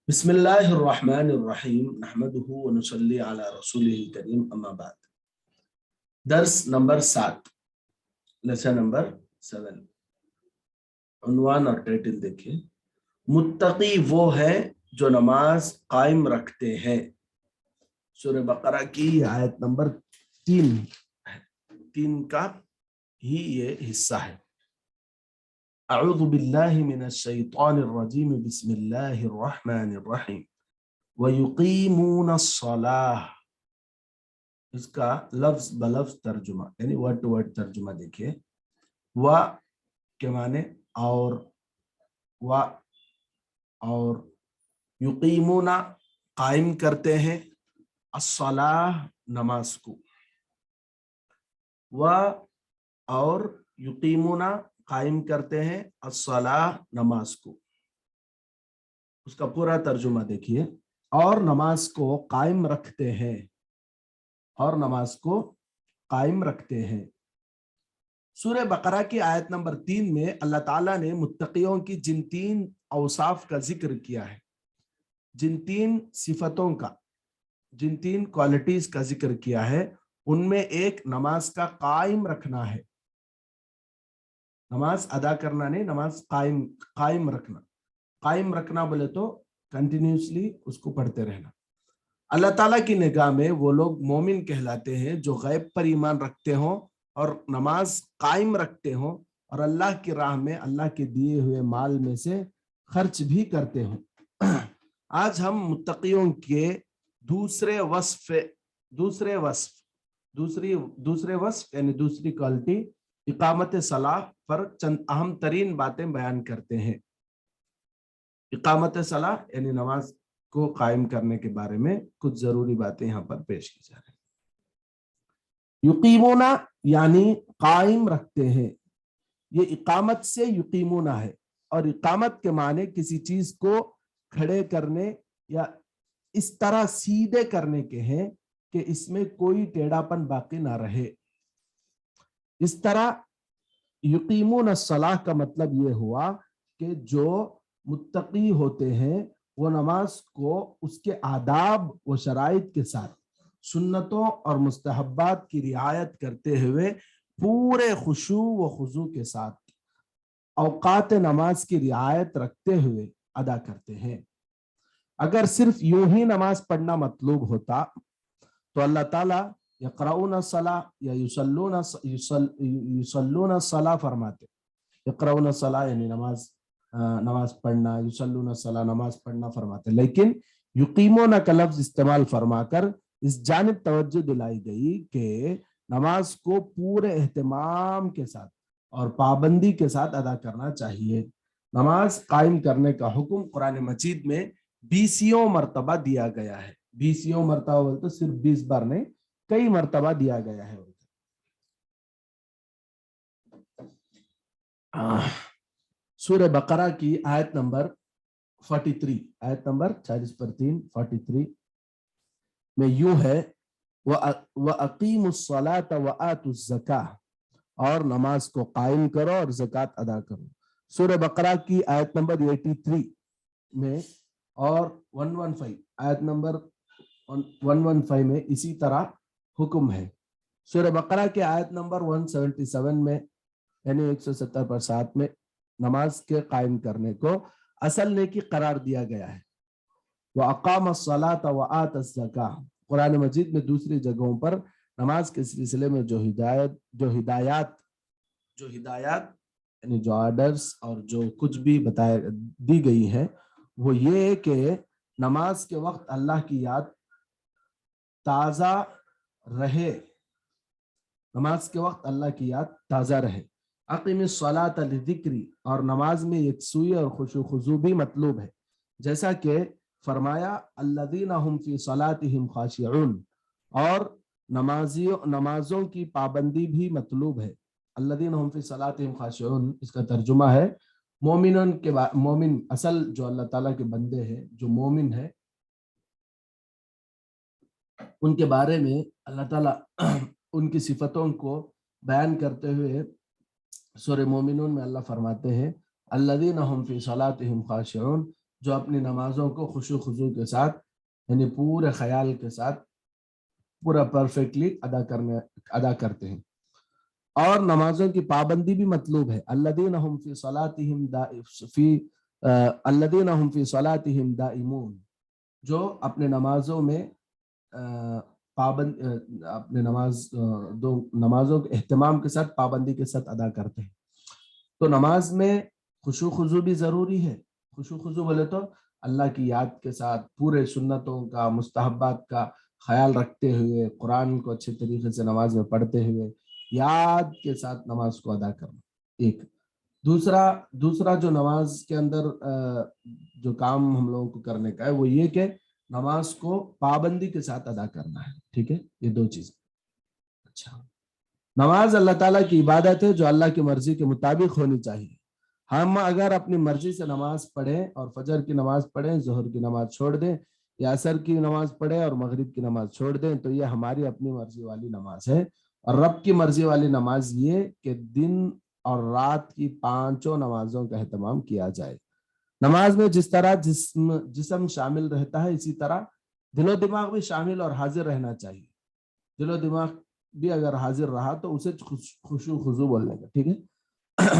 بسم اللہ الرحمن الرحیم نحمدہ ونصلی علی رسولہ کریم اما بعد. درس نمبر 7، لیسن نمبر 7. عنوان اور ٹائٹل دیکھیں. متقی وہ ہے جو نماز قائم رکھتے ہیں. سورہ بقرہ کی آیت نمبر 3 کا ہی یہ حصہ ہے. اعوذ باللہ من الشیطان الرجیم بسم اللہ الرحمن الرحیم وَيُقِيمُونَ الصَّلَاةَ. اس کا لفظ بلفظ ترجمہ یعنی ورڈ ٹو ورڈ ترجمہ دیکھیں. و کے معنی اور یقیمون قائم کرتے ہیں، الصلاۃ نماز کو، و اور یقیمون قائم کرتے ہیں الصلاۃ نماز کو. اس کا پورا ترجمہ دیکھیے. اور نماز کو قائم رکھتے ہیں، اور نماز کو قائم رکھتے ہیں. سورہ بقرہ کی آیت نمبر 3 میں اللہ تعالیٰ نے متقیوں کی جن 3 اوصاف کا ذکر کیا ہے، جن 3 صفتوں کا، جن 3 کوالٹیز کا ذکر کیا ہے، ان میں ایک نماز کا قائم رکھنا ہے. نماز ادا کرنا نہیں، نماز قائم رکھنا. قائم رکھنا بولے تو کنٹینیوسلی اس کو پڑھتے رہنا. اللہ تعالیٰ کی نگاہ میں وہ لوگ مومن کہلاتے ہیں جو غیب پر ایمان رکھتے ہوں اور نماز قائم رکھتے ہوں اور اللہ کی راہ میں اللہ کے دیے ہوئے مال میں سے خرچ بھی کرتے ہوں. آج ہم متقیوں کے دوسرے وصف یعنی دوسری کوالٹی اقامت صلاح پر چند اہم ترین باتیں بیان کرتے ہیں. اقامت صلاح یعنی نماز کو قائم کرنے کے بارے میں کچھ ضروری باتیں یہاں پر پیش کی جا رہی ہیں. یقیمون یعنی قائم رکھتے ہیں. یہ اقامت سے یقیمون ہے، اور اقامت کے معنی کسی چیز کو کھڑے کرنے یا اس طرح سیدھے کرنے کے ہیں کہ اس میں کوئی ٹیڑھا پن باقی نہ رہے. اس طرح یقیمون الصلاح کا مطلب یہ ہوا کہ جو متقی ہوتے ہیں وہ نماز کو اس کے آداب و شرائط کے ساتھ، سنتوں اور مستحبات کی رعایت کرتے ہوئے پورے خشوع و خضوع کے ساتھ اوقات نماز کی رعایت رکھتے ہوئے ادا کرتے ہیں. اگر صرف یوں ہی نماز پڑھنا مطلوب ہوتا تو اللہ تعالیٰ یقرؤون الصلاۃ یا یصلون الصلاۃ فرماتے. یقرؤون الصلاۃ یعنی نماز پڑھنا، یصلون الصلاۃ نماز پڑھنا فرماتے. لیکن یقیمون کا لفظ استعمال فرما کر اس جانب توجہ دلائی گئی کہ نماز کو پورے اہتمام کے ساتھ اور پابندی کے ساتھ ادا کرنا چاہیے. نماز قائم کرنے کا حکم قرآن مجید میں 20 مرتبہ دیا گیا ہے. 20 مرتبہ بولتے صرف 20 بار نہیں، کئی مرتبہ دیا گیا ہے. سورہ بقرہ کی آیت نمبر 43، آیت نمبر 43 میں یوں ہے وَأَقِيمُوا الصَّلَاةَ وَآتُوا الزَّكَاةَ، اور نماز کو قائم کرو اور زکوٰۃ ادا کرو. سورہ بقرہ کی آیت نمبر 83 میں اور 115 آیت نمبر 115 میں اسی طرح حکم ہے. سورہ بقرہ کے آیت نمبر 177 میں یعنی 170 پر 7 میں نماز کے قائم کرنے کو اصل نیکی قرار دیا گیا ہے. وَأَقَامَ الصَّلَاةَ وَآتَ الزَّكَاةَ. قرآن مجید میں دوسری جگہوں پر نماز کے سلسلے میں جو ہدایات یعنی جو آرڈرز اور جو کچھ بھی دی گئی ہیں وہ یہ کہ نماز کے وقت اللہ کی یاد تازہ رہے. نماز کے وقت اللہ کی یاد تازہ رہے. اقیم الصلاۃ لذکری، اور نماز میں یکسوئی اور خشوع خضوع بھی مطلوب ہے، جیسا کہ فرمایا الذین هم فی صلاتهم خاشعون، اور نمازوں کی پابندی بھی مطلوب ہے. الذین هم فی صلاتهم خاشعون اس کا ترجمہ ہے مومن اصل جو اللہ تعالیٰ کے بندے ہیں، جو مومن ہے، ان کے بارے میں اللہ تعالیٰ ان کی صفتوں کو بیان کرتے ہوئے سورہ مومنون میں اللہ فرماتے ہیں الذین هم فی صلاتهم خاشعون، جو اپنی نمازوں کو خشوع خضوع کے ساتھ یعنی پورے خیال کے ساتھ پورا پرفیکٹلی ادا کرتے ہیں. اور نمازوں کی پابندی بھی مطلوب ہے. الذین هم فی صلاتہم دائمون، جو اپنے نمازوں میں اپنے نمازوں کے اہتمام کے ساتھ پابندی کے ساتھ ادا کرتے ہیں. تو نماز میں خشوع خضوع بھی ضروری ہے. خشوع خضوع بولے تو اللہ کی یاد کے ساتھ پورے سنتوں کا مستحبات کا خیال رکھتے ہوئے قرآن کو اچھے طریقے سے نماز میں پڑھتے ہوئے یاد کے ساتھ نماز کو ادا کرنا ایک. دوسرا جو نماز کے اندر جو کام ہم لوگوں کو کرنے کا ہے وہ یہ کہ نماز کو پابندی کے ساتھ ادا کرنا ہے. ٹھیک ہے، یہ دو چیزیں. اچھا، نماز اللہ تعالیٰ کی عبادت ہے جو اللہ کی مرضی کے مطابق ہونی چاہیے. ہم اگر اپنی مرضی سے نماز پڑھیں اور فجر کی نماز پڑھیں، ظہر کی نماز چھوڑ دیں، یا عصر کی نماز پڑھیں اور مغرب کی نماز چھوڑ دیں، تو یہ ہماری اپنی مرضی والی نماز ہے. اور رب کی مرضی والی نماز یہ کہ دن اور رات کی 5 نمازوں کا اہتمام کیا جائے. نماز میں جس طرح جسم شامل رہتا ہے اسی طرح دل و دماغ بھی شامل اور حاضر رہنا چاہیے. دل و دماغ بھی اگر حاضر رہا تو اسے خشوع خضوع بولنے کا. ٹھیک ہے.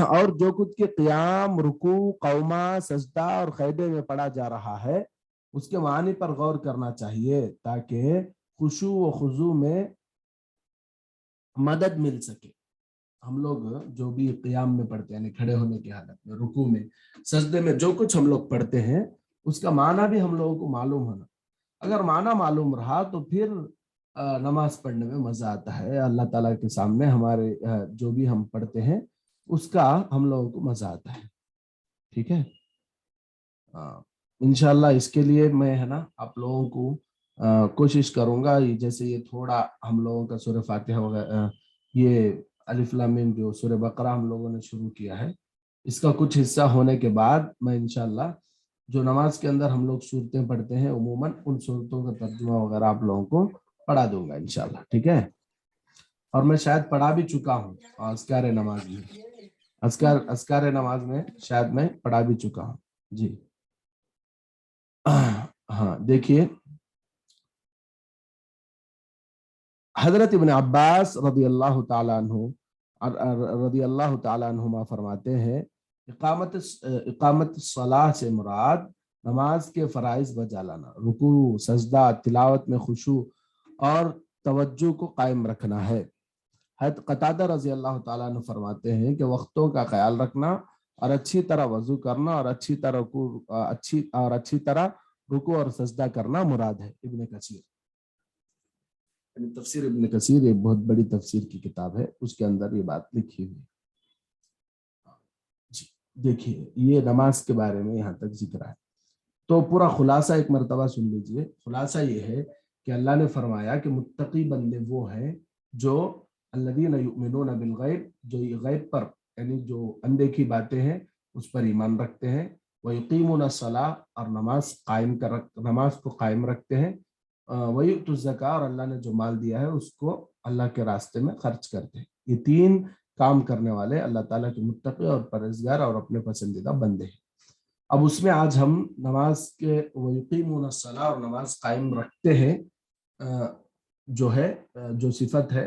اور جو کچھ کے قیام، رکوع، قومہ، سجدہ اور قیدے میں پڑھا جا رہا ہے اس کے معنی پر غور کرنا چاہیے تاکہ خشوع و خضوع میں مدد مل سکے. ہم لوگ جو بھی قیام میں پڑھتے ہیں یعنی کھڑے ہونے کی حالت میں، رکوع میں، سجدے میں جو کچھ ہم لوگ پڑھتے ہیں اس کا معنی بھی ہم لوگوں کو معلوم ہونا. اگر معنی معلوم رہا تو پھر نماز پڑھنے میں مزہ آتا ہے. اللہ تعالیٰ کے سامنے ہمارے جو بھی ہم پڑھتے ہیں اس کا ہم لوگوں کو مزہ آتا ہے. ٹھیک ہے. انشاءاللہ اس کے لیے میں ہے نا آپ لوگوں کو کوشش کروں گا. جیسے یہ تھوڑا ہم لوگوں کا سورہ فاتحہ وغیرہ، یہ الف لام میم جو سورہ بقرہ ہم لوگوں نے شروع کیا ہے، اس کا کچھ حصہ ہونے کے بعد میں انشاءاللہ جو نماز کے اندر ہم لوگ صورتیں پڑھتے ہیں عموماً ان صورتوں کا ترجمہ وغیرہ آپ لوگوں کو پڑھا دوں گا انشاءاللہ. ٹھیک ہے. اور میں شاید پڑھا بھی چکا ہوں اذکار نماز میں، اذکار نماز میں شاید میں پڑھا بھی چکا ہوں. جی ہاں، دیکھیے حضرت ابن عباس رضی اللہ تعالیٰ عنہما فرماتے ہیں اقامت الصلاح سے مراد نماز کے فرائض بجا لانا، رکوع، سجدہ، تلاوت میں خشوع اور توجہ کو قائم رکھنا ہے. حضرت قتادہ رضی اللہ تعالیٰ عنہ فرماتے ہیں کہ وقتوں کا خیال رکھنا اور اچھی طرح وضو کرنا اور اچھی طرح رکوع اور سجدہ کرنا مراد ہے. ابن کثیر تفسیر ابن کثیر ایک بہت بڑی تفسیر کی کتاب ہے، اس کے اندر یہ بات لکھی ہوئی. جی دیکھیے یہ نماز کے بارے میں یہاں تک ذکر ہے. تو پورا خلاصہ ایک مرتبہ سن لیجئے. خلاصہ یہ ہے کہ اللہ نے فرمایا کہ متقی بندے وہ ہیں جو الذین یؤمنون بالغیب، جو غیب پر یعنی جو اندیکھی باتیں ہیں اس پر ایمان رکھتے ہیں، ویقیمون الصلاۃ اور نماز کو قائم رکھتے ہیں، ویؤتوا الزکاۃ اور اللہ نے جو مال دیا ہے اس کو اللہ کے راستے میں خرچ کرتے ہیں. یہ 3 کام کرنے والے اللہ تعالیٰ کے متقی اور پرہیزگار اور اپنے پسندیدہ بندے ہیں. اب اس میں آج ہم نماز کے ویقیمون الصلاۃ اور نماز قائم رکھتے ہیں جو ہے جو صفت ہے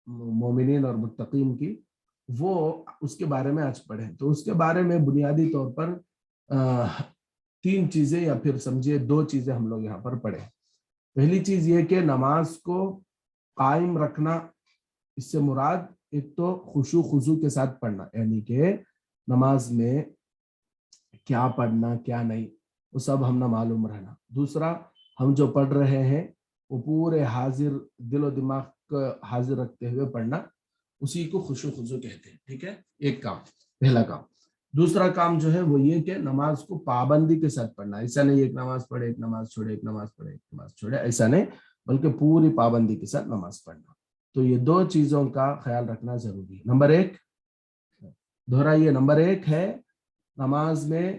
مومنین اور متقین کی، وہ اس کے بارے میں آج پڑھیں. تو اس کے بارے میں بنیادی طور پر 3 چیزیں یا پھر سمجھیے 2 چیزیں ہم لوگ یہاں پر پڑھیں. پہلی چیز یہ کہ نماز کو قائم رکھنا، اس سے مراد ایک تو خشوع خضوع کے ساتھ پڑھنا، یعنی کہ نماز میں کیا پڑھنا کیا نہیں وہ سب ہم نہ معلوم رہنا. دوسرا ہم جو پڑھ رہے ہیں وہ پورے حاضر دل و دماغ کو حاضر رکھتے ہوئے پڑھنا، اسی کو خشوع خضوع کہتے ہیں. ٹھیک ہے، ایک کام، پہلا کام. دوسرا کام جو ہے وہ یہ کہ نماز کو پابندی کے ساتھ پڑھنا. ایسا نہیں ایک نماز پڑھے ایک نماز چھوڑے ایک نماز پڑھے ایک نماز چھوڑے، ایسا نہیں، بلکہ پوری پابندی کے ساتھ نماز پڑھنا. تو یہ 2 چیزوں کا خیال رکھنا ضروری ہے. نمبر 1 دہرائیے، نمبر 1 ہے نماز میں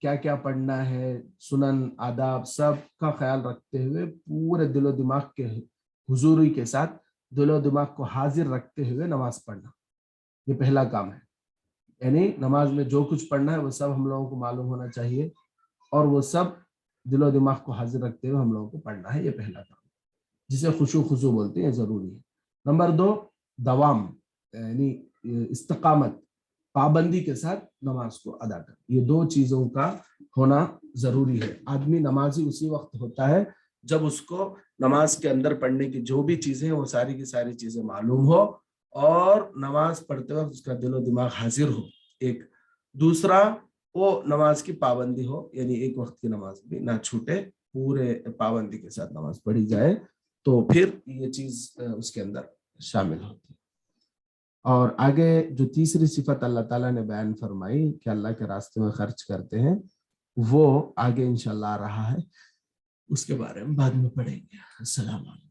کیا کیا پڑھنا ہے، سنن آداب سب کا خیال رکھتے ہوئے پورے دل و دماغ کے حضوری کے ساتھ دل و دماغ کو حاضر رکھتے ہوئے نماز پڑھنا. یہ پہلا کام ہے. یعنی نماز میں جو کچھ پڑھنا ہے وہ سب ہم لوگوں کو معلوم ہونا چاہیے. اور وہ سب دل و دماغ کو حاضر رکھتے ہوئے ہم لوگوں کو پڑھنا ہے. یہ پہلا کام جسے خشوع خضوع بولتے ہیں، یہ ضروری ہے. نمبر 2 دوام، یعنی استقامت، پابندی کے ساتھ نماز کو ادا کر. یہ 2 چیزوں کا ہونا ضروری ہے. آدمی نمازی اسی وقت ہوتا ہے جب اس کو نماز کے اندر پڑھنے کی جو بھی چیزیں ہیں وہ ساری کی ساری چیزیں معلوم ہو اور نماز پڑھتے وقت اس کا دل و دماغ حاضر ہو. ایک دوسرا وہ نماز کی پابندی ہو، یعنی ایک وقت کی نماز بھی نہ چھوٹے، پورے پابندی کے ساتھ نماز پڑھی جائے، تو پھر یہ چیز اس کے اندر شامل ہوتی ہے. اور آگے جو تیسری صفت اللہ تعالیٰ نے بیان فرمائی کہ اللہ کے راستے میں خرچ کرتے ہیں، وہ آگے انشاءاللہ آ رہا ہے، اس کے بارے میں بعد میں پڑھیں گے. السلام علیکم.